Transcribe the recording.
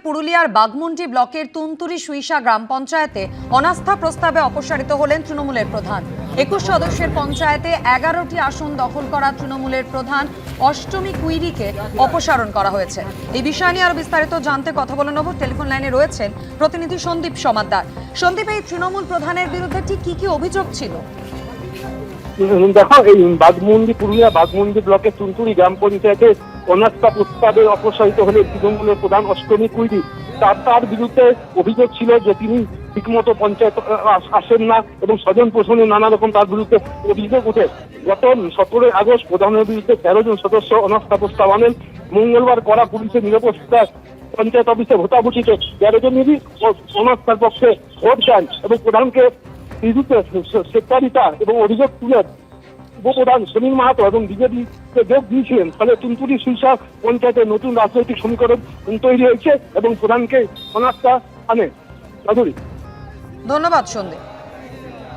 পুরুলিয়ার বাঘমুন্ডি ব্লকের তুনতুরি সুইসা গ্রাম পঞ্চায়েতে অনাস্থা প্রস্তাবে অপসারিত হলেন তৃণমূলের প্রধান। 21 সদস্যের পঞ্চায়েতে 11টি আসন দখল করা তৃণমূলের প্রধান অষ্টমী কুইরিকে অপসারণ করা হয়েছে। এই বিষয় নিয়ে আরো বিস্তারিত জানতে কথা বলে নেব। টেলিফোন লাইনে রয়েছেন প্রতিনিধি সন্দীপ সমাদ্দার। সন্দীপ, এই তৃণমূল প্রধানের বিরুদ্ধে ঠিক কি অভিযোগ ছিল? দেখো, এই বাঘমুন্ডি পুরুলিয়া বাঘমুন্ডি ব্লকের তুনতুরি গ্রাম পঞ্চায়েতে অনাস্থা প্রস্তাবে অপসারিত হলে তৃণমূলের প্রধান অষ্টমী কুইরি। তার বিরুদ্ধে অভিযোগ ছিল যে তিনি ঠিকমতো পঞ্চায়েত আসেন না এবং স্বজন পোষণে নানা রকম তার বিরুদ্ধে অভিযোগ উঠে। গত 17 আগস্ট প্রধানের বিরুদ্ধে 13 জন সদস্য অনাস্থা প্রস্তাব আনেন। মঙ্গলবার কড়া পুলিশের নিরাপত্তায় পঞ্চায়েত অফিসে ভোটাভুটিতে 13 জনেরই অনাস্থার পক্ষে ভোট দেন এবং প্রধানকে বিরুদ্ধে স্বেচ্ছাচারিতা এবং অভিযোগ তুলে উপপ্রধান সমীর মাহাতো এবং বিজেপিকে যোগ দিয়েছিলেন। ফলে তুনতুরি সুইসা পঞ্চায়েতে নতুন রাজনৈতিক সমীকরণ তৈরি হয়েছে এবং প্রধানকে অনাস্থা আনে। ধন্যবাদ সন্দীপ।